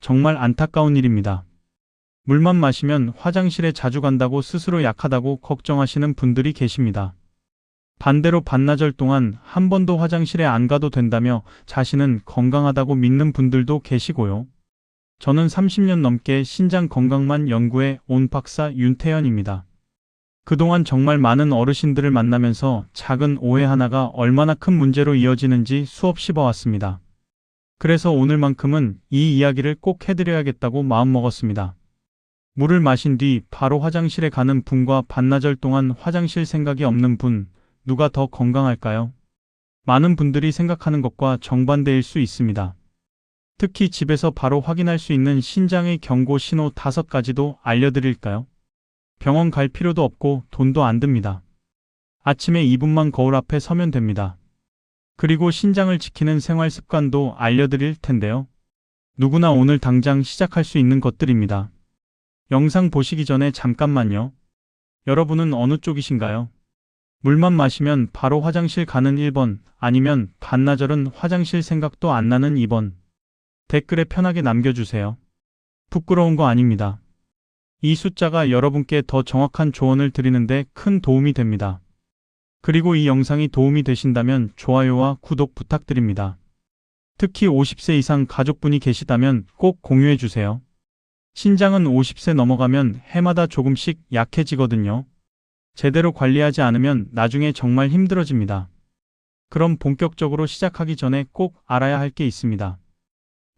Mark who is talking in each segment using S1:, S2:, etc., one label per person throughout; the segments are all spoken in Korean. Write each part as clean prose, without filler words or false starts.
S1: 정말 안타까운 일입니다. 물만 마시면 화장실에 자주 간다고 스스로 약하다고 걱정하시는 분들이 계십니다. 반대로 반나절 동안 한 번도 화장실에 안 가도 된다며 자신은 건강하다고 믿는 분들도 계시고요. 저는 30년 넘게 신장 건강만 연구해 온 박사 윤태현입니다. 그동안 정말 많은 어르신들을 만나면서 작은 오해 하나가 얼마나 큰 문제로 이어지는지 수없이 봐왔습니다. 그래서 오늘만큼은 이 이야기를 꼭 해드려야겠다고 마음먹었습니다. 물을 마신 뒤 바로 화장실에 가는 분과 반나절 동안 화장실 생각이 없는 분, 누가 더 건강할까요? 많은 분들이 생각하는 것과 정반대일 수 있습니다. 특히 집에서 바로 확인할 수 있는 신장의 경고 신호 5가지도 알려드릴까요? 병원 갈 필요도 없고 돈도 안 듭니다. 아침에 2분만 거울 앞에 서면 됩니다. 그리고 신장을 지키는 생활 습관도 알려드릴 텐데요. 누구나 오늘 당장 시작할 수 있는 것들입니다. 영상 보시기 전에 잠깐만요. 여러분은 어느 쪽이신가요? 물만 마시면 바로 화장실 가는 1번, 아니면 반나절은 화장실 생각도 안 나는 2번. 댓글에 편하게 남겨주세요. 부끄러운 거 아닙니다. 이 숫자가 여러분께 더 정확한 조언을 드리는데 큰 도움이 됩니다. 그리고 이 영상이 도움이 되신다면 좋아요와 구독 부탁드립니다. 특히 50세 이상 가족분이 계시다면 꼭 공유해주세요. 신장은 50세 넘어가면 해마다 조금씩 약해지거든요. 제대로 관리하지 않으면 나중에 정말 힘들어집니다. 그럼 본격적으로 시작하기 전에 꼭 알아야 할 게 있습니다.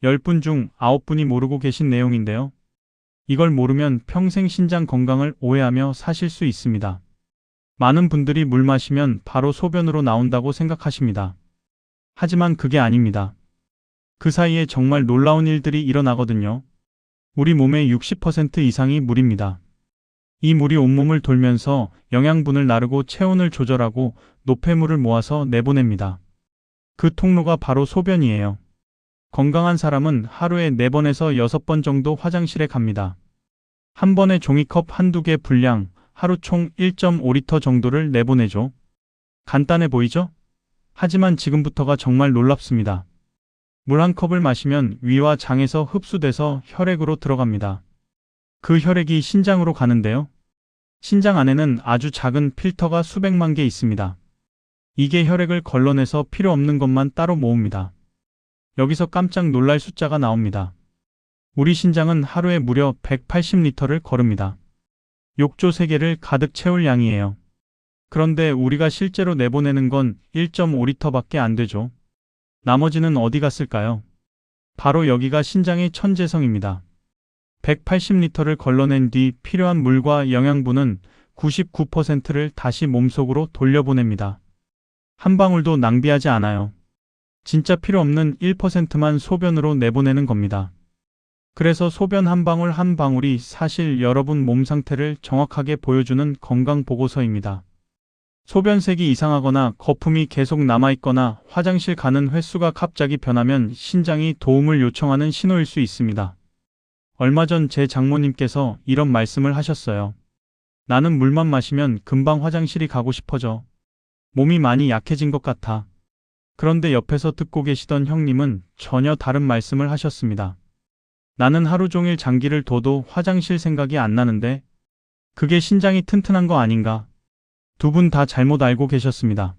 S1: 10분 중 9분이 모르고 계신 내용인데요. 이걸 모르면 평생 신장 건강을 오해하며 사실 수 있습니다. 많은 분들이 물 마시면 바로 소변으로 나온다고 생각하십니다. 하지만 그게 아닙니다. 그 사이에 정말 놀라운 일들이 일어나거든요. 우리 몸의 60% 이상이 물입니다. 이 물이 온몸을 돌면서 영양분을 나르고 체온을 조절하고 노폐물을 모아서 내보냅니다. 그 통로가 바로 소변이에요. 건강한 사람은 하루에 4번에서 6번 정도 화장실에 갑니다. 한 번에 종이컵 한두 개 분량, 하루 총 1.5리터 정도를 내보내죠. 간단해 보이죠? 하지만 지금부터가 정말 놀랍습니다. 물 한 컵을 마시면 위와 장에서 흡수돼서 혈액으로 들어갑니다. 그 혈액이 신장으로 가는데요. 신장 안에는 아주 작은 필터가 수백만 개 있습니다. 이게 혈액을 걸러내서 필요 없는 것만 따로 모읍니다. 여기서 깜짝 놀랄 숫자가 나옵니다. 우리 신장은 하루에 무려 180리터를 거릅니다. 욕조 3개를 가득 채울 양이에요. 그런데 우리가 실제로 내보내는 건 1.5리터밖에 안 되죠. 나머지는 어디 갔을까요? 바로 여기가 신장의 천재성입니다. 180리터를 걸러낸 뒤 필요한 물과 영양분은 99%를 다시 몸속으로 돌려보냅니다. 한 방울도 낭비하지 않아요. 진짜 필요 없는 1%만 소변으로 내보내는 겁니다. 그래서 소변 한 방울 한 방울이 사실 여러분 몸 상태를 정확하게 보여주는 건강 보고서입니다. 소변색이 이상하거나 거품이 계속 남아있거나 화장실 가는 횟수가 갑자기 변하면 신장이 도움을 요청하는 신호일 수 있습니다. 얼마 전 제 장모님께서 이런 말씀을 하셨어요. 나는 물만 마시면 금방 화장실이 가고 싶어져. 몸이 많이 약해진 것 같아. 그런데 옆에서 듣고 계시던 형님은 전혀 다른 말씀을 하셨습니다. 나는 하루 종일 장기를 둬도 화장실 생각이 안 나는데 그게 신장이 튼튼한 거 아닌가? 두 분 다 잘못 알고 계셨습니다.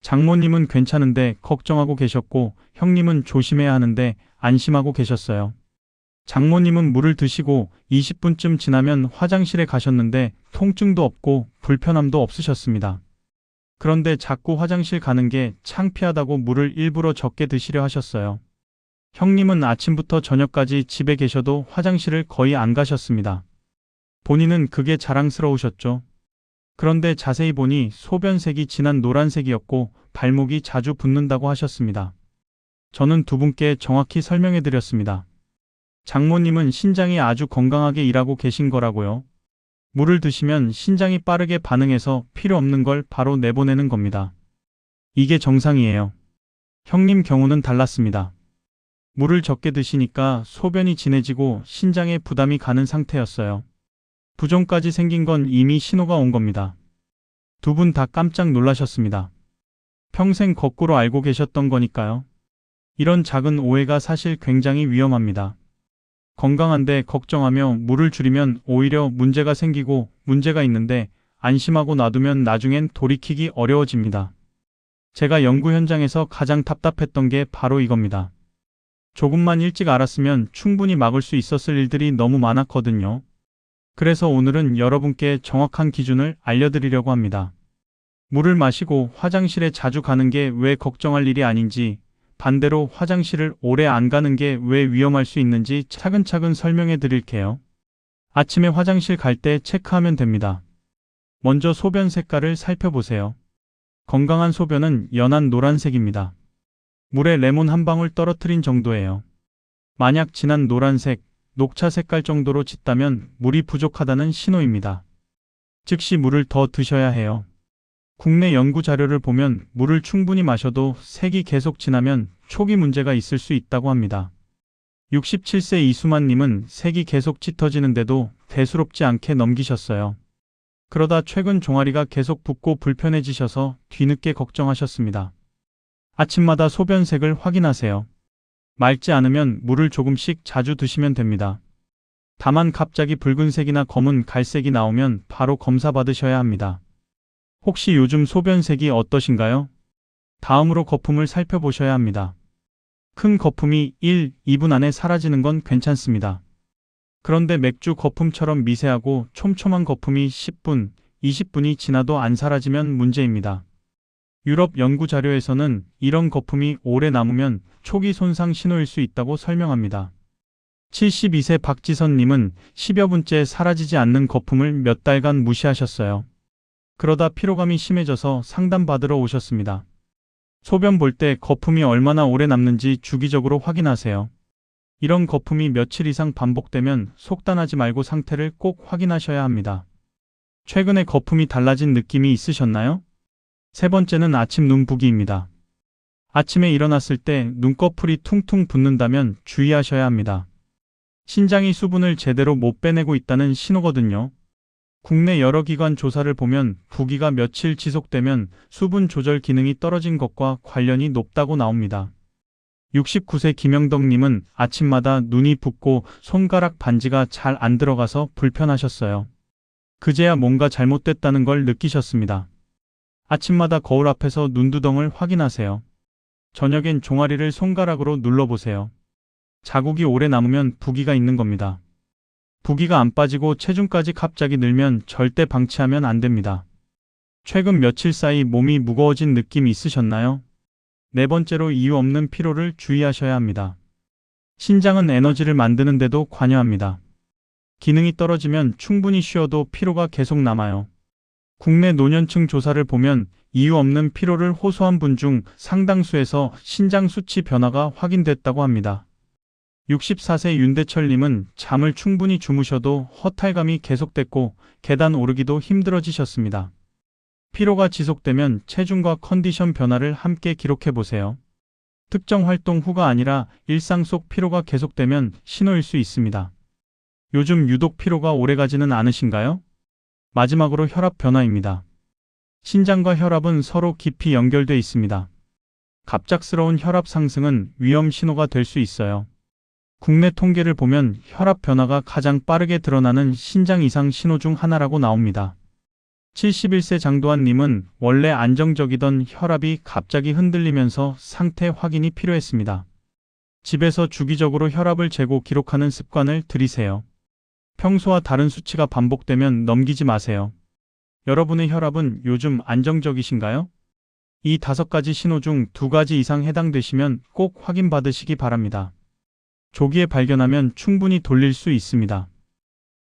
S1: 장모님은 괜찮은데 걱정하고 계셨고 형님은 조심해야 하는데 안심하고 계셨어요. 장모님은 물을 드시고 20분쯤 지나면 화장실에 가셨는데 통증도 없고 불편함도 없으셨습니다. 그런데 자꾸 화장실 가는 게 창피하다고 물을 일부러 적게 드시려 하셨어요. 형님은 아침부터 저녁까지 집에 계셔도 화장실을 거의 안 가셨습니다. 본인은 그게 자랑스러우셨죠. 그런데 자세히 보니 소변색이 진한 노란색이었고 발목이 자주 붓는다고 하셨습니다. 저는 두 분께 정확히 설명해 드렸습니다. 장모님은 신장이 아주 건강하게 일하고 계신 거라고요. 물을 드시면 신장이 빠르게 반응해서 필요 없는 걸 바로 내보내는 겁니다. 이게 정상이에요. 형님 경우는 달랐습니다. 물을 적게 드시니까 소변이 진해지고 신장에 부담이 가는 상태였어요. 부종까지 생긴 건 이미 신호가 온 겁니다. 두 분 다 깜짝 놀라셨습니다. 평생 거꾸로 알고 계셨던 거니까요. 이런 작은 오해가 사실 굉장히 위험합니다. 건강한데 걱정하며 물을 줄이면 오히려 문제가 생기고 문제가 있는데 안심하고 놔두면 나중엔 돌이키기 어려워집니다. 제가 연구 현장에서 가장 답답했던 게 바로 이겁니다. 조금만 일찍 알았으면 충분히 막을 수 있었을 일들이 너무 많았거든요. 그래서 오늘은 여러분께 정확한 기준을 알려드리려고 합니다. 물을 마시고 화장실에 자주 가는 게 왜 걱정할 일이 아닌지, 반대로 화장실을 오래 안 가는 게 왜 위험할 수 있는지 차근차근 설명해 드릴게요. 아침에 화장실 갈 때 체크하면 됩니다. 먼저 소변 색깔을 살펴보세요. 건강한 소변은 연한 노란색입니다. 물에 레몬 한 방울 떨어뜨린 정도예요. 만약 진한 노란색, 녹차 색깔 정도로 짙다면 물이 부족하다는 신호입니다. 즉시 물을 더 드셔야 해요. 국내 연구 자료를 보면 물을 충분히 마셔도 색이 계속 진하면 초기 문제가 있을 수 있다고 합니다. 67세 이수만님은 색이 계속 짙어지는데도 대수롭지 않게 넘기셨어요. 그러다 최근 종아리가 계속 붓고 불편해지셔서 뒤늦게 걱정하셨습니다. 아침마다 소변색을 확인하세요. 맑지 않으면 물을 조금씩 자주 드시면 됩니다. 다만 갑자기 붉은색이나 검은 갈색이 나오면 바로 검사 받으셔야 합니다. 혹시 요즘 소변색이 어떠신가요? 다음으로 거품을 살펴보셔야 합니다. 큰 거품이 1, 2분 안에 사라지는 건 괜찮습니다. 그런데 맥주 거품처럼 미세하고 촘촘한 거품이 10분, 20분이 지나도 안 사라지면 문제입니다. 유럽 연구 자료에서는 이런 거품이 오래 남으면 초기 손상 신호일 수 있다고 설명합니다. 72세 박지선님은 10여 분째 사라지지 않는 거품을 몇 달간 무시하셨어요. 그러다 피로감이 심해져서 상담받으러 오셨습니다. 소변 볼 때 거품이 얼마나 오래 남는지 주기적으로 확인하세요. 이런 거품이 며칠 이상 반복되면 속단하지 말고 상태를 꼭 확인하셔야 합니다. 최근에 거품이 달라진 느낌이 있으셨나요? 세 번째는 아침 눈부기입니다. 아침에 일어났을 때 눈꺼풀이 퉁퉁 붓는다면 주의하셔야 합니다. 신장이 수분을 제대로 못 빼내고 있다는 신호거든요. 국내 여러 기관 조사를 보면 부기가 며칠 지속되면 수분 조절 기능이 떨어진 것과 관련이 높다고 나옵니다. 69세 김영덕님은 아침마다 눈이 붓고 손가락 반지가 잘 안 들어가서 불편하셨어요. 그제야 뭔가 잘못됐다는 걸 느끼셨습니다. 아침마다 거울 앞에서 눈두덩을 확인하세요. 저녁엔 종아리를 손가락으로 눌러보세요. 자국이 오래 남으면 부기가 있는 겁니다. 부기가 안 빠지고 체중까지 갑자기 늘면 절대 방치하면 안 됩니다. 최근 며칠 사이 몸이 무거워진 느낌이 있으셨나요? 네 번째로 이유 없는 피로를 주의하셔야 합니다. 신장은 에너지를 만드는데도 관여합니다. 기능이 떨어지면 충분히 쉬어도 피로가 계속 남아요. 국내 노년층 조사를 보면 이유 없는 피로를 호소한 분 중 상당수에서 신장 수치 변화가 확인됐다고 합니다. 64세 윤대철님은 잠을 충분히 주무셔도 허탈감이 계속됐고 계단 오르기도 힘들어지셨습니다. 피로가 지속되면 체중과 컨디션 변화를 함께 기록해보세요. 특정 활동 후가 아니라 일상 속 피로가 계속되면 신호일 수 있습니다. 요즘 유독 피로가 오래가지는 않으신가요? 마지막으로 혈압 변화입니다. 신장과 혈압은 서로 깊이 연결돼 있습니다. 갑작스러운 혈압 상승은 위험 신호가 될 수 있어요. 국내 통계를 보면 혈압 변화가 가장 빠르게 드러나는 신장 이상 신호 중 하나라고 나옵니다. 71세 장도환님은 원래 안정적이던 혈압이 갑자기 흔들리면서 상태 확인이 필요했습니다. 집에서 주기적으로 혈압을 재고 기록하는 습관을 들이세요. 평소와 다른 수치가 반복되면 넘기지 마세요. 여러분의 혈압은 요즘 안정적이신가요? 이 5가지 신호 중 2가지 이상 해당되시면 꼭 확인받으시기 바랍니다. 조기에 발견하면 충분히 돌릴 수 있습니다.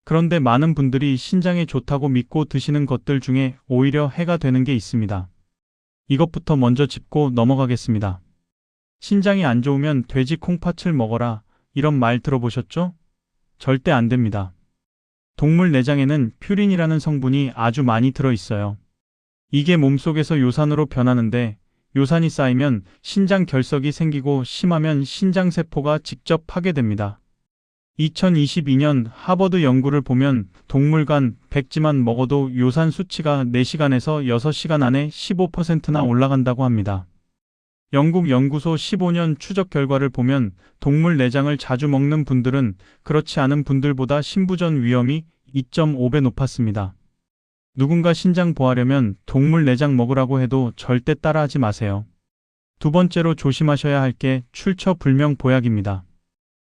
S1: 그런데 많은 분들이 신장에 좋다고 믿고 드시는 것들 중에 오히려 해가 되는 게 있습니다. 이것부터 먼저 짚고 넘어가겠습니다. 신장이 안 좋으면 돼지 콩팥을 먹어라, 이런 말 들어보셨죠? 절대 안 됩니다. 동물 내장에는 퓨린이라는 성분이 아주 많이 들어있어요. 이게 몸속에서 요산으로 변하는데 요산이 쌓이면 신장 결석이 생기고 심하면 신장세포가 직접 파괴됩니다. 2022년 하버드 연구를 보면 동물 간 100지만 먹어도 요산 수치가 4시간에서 6시간 안에 15%나 올라간다고 합니다. 영국 연구소 15년 추적 결과를 보면 동물 내장을 자주 먹는 분들은 그렇지 않은 분들보다 신부전 위험이 2.5배 높았습니다. 누군가 신장 보하려면 동물 내장 먹으라고 해도 절대 따라하지 마세요. 두 번째로 조심하셔야 할 게 출처 불명 보약입니다.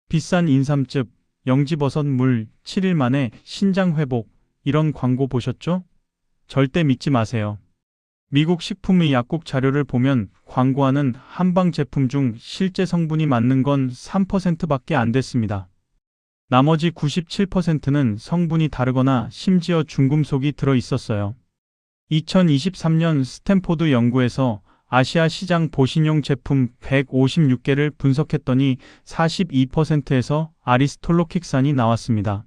S1: 비싼 인삼즙, 영지버섯 물, 7일 만에 신장 회복, 이런 광고 보셨죠? 절대 믿지 마세요. 미국 식품의 약국 자료를 보면 광고하는 한방 제품 중 실제 성분이 맞는 건 3%밖에 안 됐습니다. 나머지 97%는 성분이 다르거나 심지어 중금속이 들어 있었어요. 2023년 스탠포드 연구에서 아시아 시장 보신용 제품 156개를 분석했더니 42%에서 아리스톨로킥산이 나왔습니다.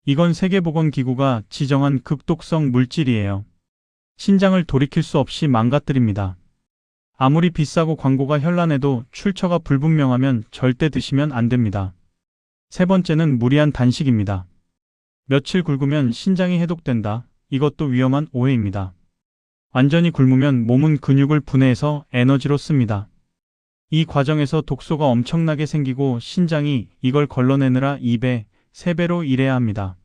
S1: 이건 세계보건기구가 지정한 극독성 물질이에요. 신장을 돌이킬 수 없이 망가뜨립니다. 아무리 비싸고 광고가 현란해도 출처가 불분명하면 절대 드시면 안 됩니다. 세 번째는 무리한 단식입니다. 며칠 굶으면 신장이 해독된다. 이것도 위험한 오해입니다. 완전히 굶으면 몸은 근육을 분해해서 에너지로 씁니다. 이 과정에서 독소가 엄청나게 생기고 신장이 이걸 걸러내느라 2배, 3배로 일해야 합니다.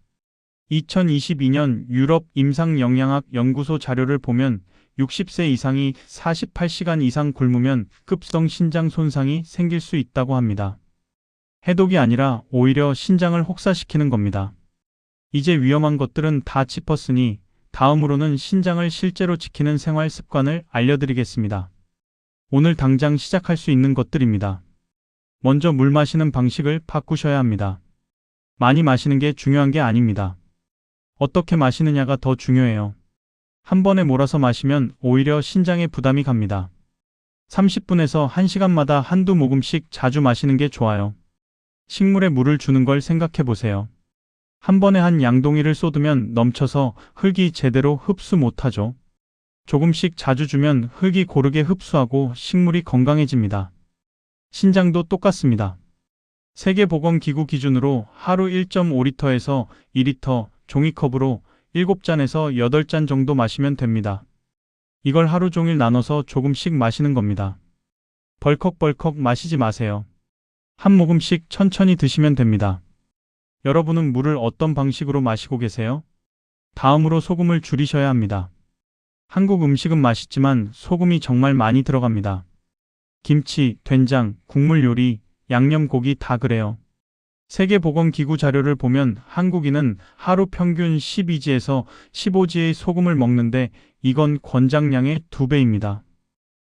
S1: 2022년 유럽 임상영양학 연구소 자료를 보면 60세 이상이 48시간 이상 굶으면 급성 신장 손상이 생길 수 있다고 합니다. 해독이 아니라 오히려 신장을 혹사시키는 겁니다. 이제 위험한 것들은 다 짚었으니 다음으로는 신장을 실제로 지키는 생활 습관을 알려드리겠습니다. 오늘 당장 시작할 수 있는 것들입니다. 먼저 물 마시는 방식을 바꾸셔야 합니다. 많이 마시는 게 중요한 게 아닙니다. 어떻게 마시느냐가 더 중요해요. 한 번에 몰아서 마시면 오히려 신장에 부담이 갑니다. 30분에서 1시간마다 한두 모금씩 자주 마시는 게 좋아요. 식물에 물을 주는 걸 생각해 보세요. 한 번에 한 양동이를 쏟으면 넘쳐서 흙이 제대로 흡수 못하죠. 조금씩 자주 주면 흙이 고르게 흡수하고 식물이 건강해집니다. 신장도 똑같습니다. 세계보건기구 기준으로 하루 1.5리터에서 2리터 종이컵으로 7잔에서 8잔 정도 마시면 됩니다. 이걸 하루 종일 나눠서 조금씩 마시는 겁니다. 벌컥벌컥 마시지 마세요. 한 모금씩 천천히 드시면 됩니다. 여러분은 물을 어떤 방식으로 마시고 계세요? 다음으로 소금을 줄이셔야 합니다. 한국 음식은 맛있지만 소금이 정말 많이 들어갑니다. 김치, 된장, 국물 요리, 양념고기 다 그래요. 세계보건기구 자료를 보면 한국인은 하루 평균 12지에서 15지의 소금을 먹는데 이건 권장량의 2배입니다.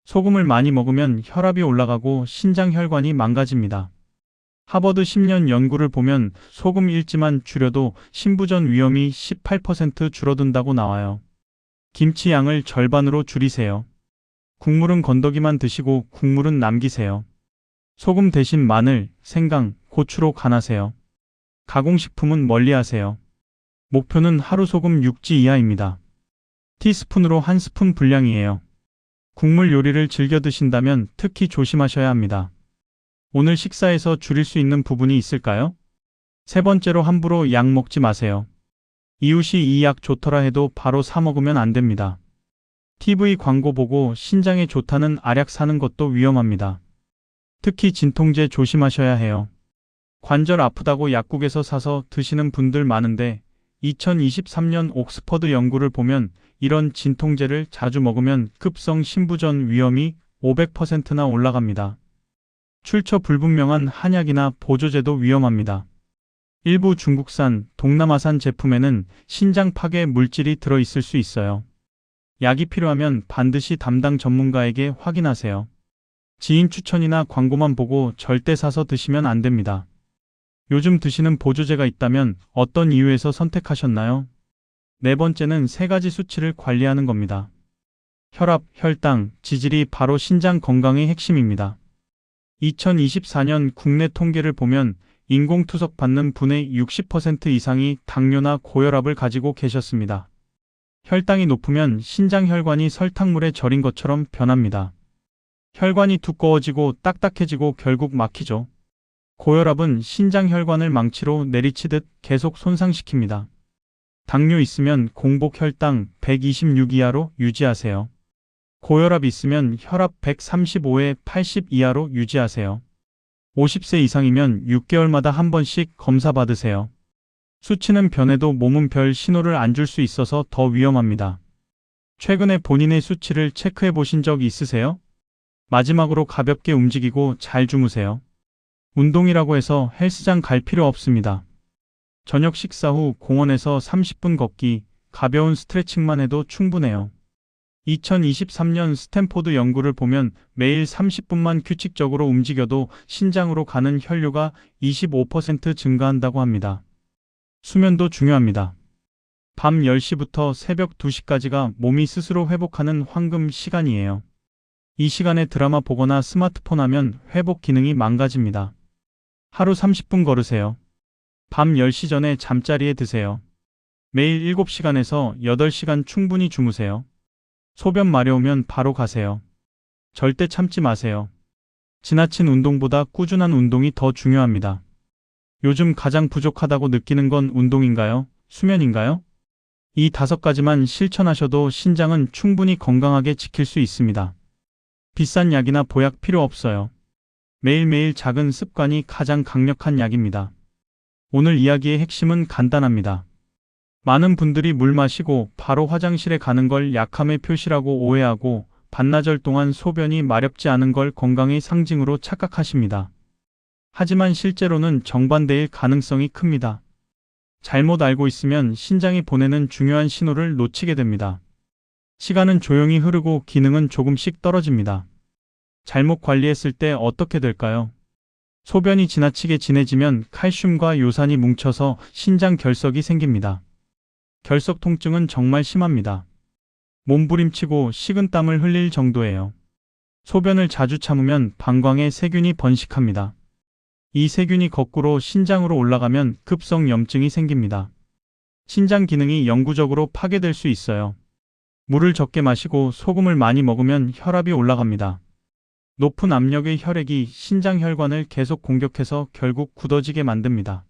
S1: 소금을 많이 먹으면 혈압이 올라가고 신장혈관이 망가집니다. 하버드 10년 연구를 보면 소금 일지만 줄여도 신부전 위험이 18% 줄어든다고 나와요. 김치 양을 절반으로 줄이세요. 국물은 건더기만 드시고 국물은 남기세요. 소금 대신 마늘, 생강, 고추로 간하세요. 가공식품은 멀리하세요. 목표는 하루 소금 6지 이하입니다. 티스푼으로 1스푼 분량이에요. 국물 요리를 즐겨 드신다면 특히 조심하셔야 합니다. 오늘 식사에서 줄일 수 있는 부분이 있을까요? 세 번째로 함부로 약 먹지 마세요. 이웃이 이 약 좋더라 해도 바로 사 먹으면 안 됩니다. TV 광고 보고 신장에 좋다는 알약 사는 것도 위험합니다. 특히 진통제 조심하셔야 해요. 관절 아프다고 약국에서 사서 드시는 분들 많은데 2023년 옥스퍼드 연구를 보면 이런 진통제를 자주 먹으면 급성 신부전 위험이 500%나 올라갑니다. 출처 불분명한 한약이나 보조제도 위험합니다. 일부 중국산, 동남아산 제품에는 신장 파괴 물질이 들어있을 수 있어요. 약이 필요하면 반드시 담당 전문가에게 확인하세요. 지인 추천이나 광고만 보고 절대 사서 드시면 안 됩니다. 요즘 드시는 보조제가 있다면 어떤 이유에서 선택하셨나요? 네 번째는 3가지 수치를 관리하는 겁니다. 혈압, 혈당, 지질이 바로 신장 건강의 핵심입니다. 2024년 국내 통계를 보면 인공투석 받는 분의 60% 이상이 당뇨나 고혈압을 가지고 계셨습니다. 혈당이 높으면 신장혈관이 설탕물에 절인 것처럼 변합니다. 혈관이 두꺼워지고 딱딱해지고 결국 막히죠. 고혈압은 신장혈관을 망치로 내리치듯 계속 손상시킵니다. 당뇨 있으면 공복 혈당 126 이하로 유지하세요. 고혈압 있으면 혈압 135에 80 이하로 유지하세요. 50세 이상이면 6개월마다 한 번씩 검사 받으세요. 수치는 변해도 몸은 별 신호를 안 줄 수 있어서 더 위험합니다. 최근에 본인의 수치를 체크해 보신 적 있으세요? 마지막으로 가볍게 움직이고 잘 주무세요. 운동이라고 해서 헬스장 갈 필요 없습니다. 저녁 식사 후 공원에서 30분 걷기, 가벼운 스트레칭만 해도 충분해요. 2023년 스탠포드 연구를 보면 매일 30분만 규칙적으로 움직여도 신장으로 가는 혈류가 25% 증가한다고 합니다. 수면도 중요합니다. 밤 10시부터 새벽 2시까지가 몸이 스스로 회복하는 황금 시간이에요. 이 시간에 드라마 보거나 스마트폰 하면 회복 기능이 망가집니다. 하루 30분 걸으세요. 밤 10시 전에 잠자리에 드세요. 매일 7시간에서 8시간 충분히 주무세요. 소변 마려우면 바로 가세요. 절대 참지 마세요. 지나친 운동보다 꾸준한 운동이 더 중요합니다. 요즘 가장 부족하다고 느끼는 건 운동인가요? 수면인가요? 이 5가지만 실천하셔도 신장은 충분히 건강하게 지킬 수 있습니다. 비싼 약이나 보약 필요 없어요. 매일매일 작은 습관이 가장 강력한 약입니다. 오늘 이야기의 핵심은 간단합니다. 많은 분들이 물 마시고 바로 화장실에 가는 걸 약함의 표시라고 오해하고 반나절 동안 소변이 마렵지 않은 걸 건강의 상징으로 착각하십니다. 하지만 실제로는 정반대일 가능성이 큽니다. 잘못 알고 있으면 신장이 보내는 중요한 신호를 놓치게 됩니다. 시간은 조용히 흐르고 기능은 조금씩 떨어집니다. 잘못 관리했을 때 어떻게 될까요? 소변이 지나치게 진해지면 칼슘과 요산이 뭉쳐서 신장 결석이 생깁니다. 결석 통증은 정말 심합니다. 몸부림치고 식은땀을 흘릴 정도예요. 소변을 자주 참으면 방광에 세균이 번식합니다. 이 세균이 거꾸로 신장으로 올라가면 급성 염증이 생깁니다. 신장 기능이 영구적으로 파괴될 수 있어요. 물을 적게 마시고 소금을 많이 먹으면 혈압이 올라갑니다. 높은 압력의 혈액이 신장 혈관을 계속 공격해서 결국 굳어지게 만듭니다.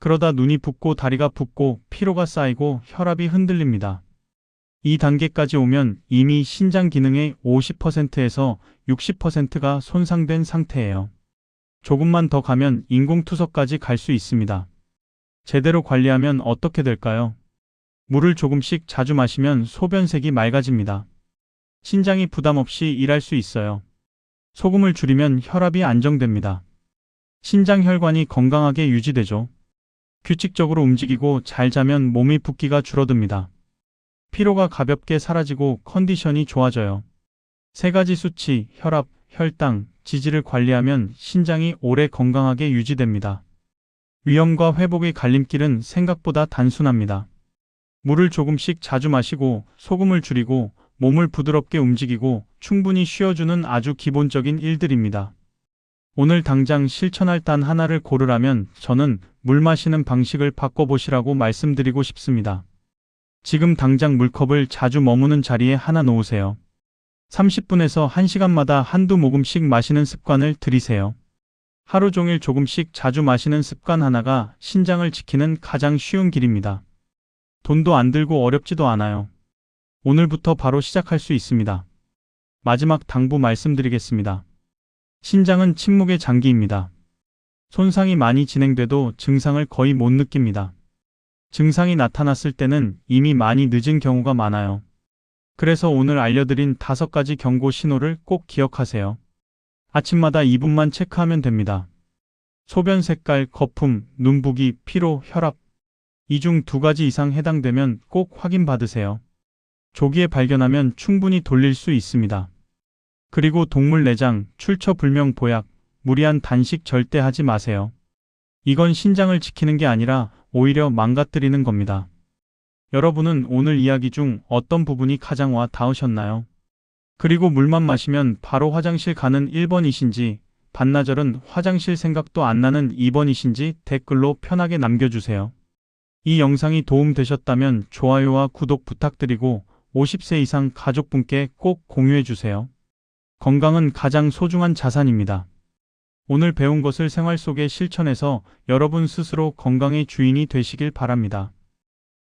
S1: 그러다 눈이 붓고 다리가 붓고 피로가 쌓이고 혈압이 흔들립니다. 이 단계까지 오면 이미 신장 기능의 50%에서 60%가 손상된 상태예요. 조금만 더 가면 인공투석까지 갈 수 있습니다. 제대로 관리하면 어떻게 될까요? 물을 조금씩 자주 마시면 소변색이 맑아집니다. 신장이 부담 없이 일할 수 있어요. 소금을 줄이면 혈압이 안정됩니다. 신장 혈관이 건강하게 유지되죠. 규칙적으로 움직이고 잘 자면 몸의 붓기가 줄어듭니다. 피로가 가볍게 사라지고 컨디션이 좋아져요. 3가지 수치, 혈압, 혈당, 지지를 관리하면 신장이 오래 건강하게 유지됩니다. 위험과 회복의 갈림길은 생각보다 단순합니다. 물을 조금씩 자주 마시고 소금을 줄이고 몸을 부드럽게 움직이고 충분히 쉬어주는 아주 기본적인 일들입니다. 오늘 당장 실천할 단 하나를 고르라면 저는 물 마시는 방식을 바꿔보시라고 말씀드리고 싶습니다. 지금 당장 물컵을 자주 머무는 자리에 하나 놓으세요. 30분에서 1시간마다 한두 모금씩 마시는 습관을 들이세요. 하루 종일 조금씩 자주 마시는 습관 하나가 신장을 지키는 가장 쉬운 길입니다. 돈도 안 들고 어렵지도 않아요. 오늘부터 바로 시작할 수 있습니다. 마지막 당부 말씀드리겠습니다. 신장은 침묵의 장기입니다. 손상이 많이 진행돼도 증상을 거의 못 느낍니다. 증상이 나타났을 때는 이미 많이 늦은 경우가 많아요. 그래서 오늘 알려드린 5가지 경고 신호를 꼭 기억하세요. 아침마다 2분만 체크하면 됩니다. 소변 색깔, 거품, 눈부기, 피로, 혈압. 이 중 2가지 이상 해당되면 꼭 확인받으세요. 조기에 발견하면 충분히 돌릴 수 있습니다. 그리고 동물 내장, 출처불명 보약, 무리한 단식 절대 하지 마세요. 이건 신장을 지키는 게 아니라 오히려 망가뜨리는 겁니다. 여러분은 오늘 이야기 중 어떤 부분이 가장 와 닿으셨나요? 그리고 물만 마시면 바로 화장실 가는 1번이신지, 반나절은 화장실 생각도 안 나는 2번이신지 댓글로 편하게 남겨주세요. 이 영상이 도움되셨다면 좋아요와 구독 부탁드리고 50세 이상 가족분께 꼭 공유해주세요. 건강은 가장 소중한 자산입니다. 오늘 배운 것을 생활 속에 실천해서 여러분 스스로 건강의 주인이 되시길 바랍니다.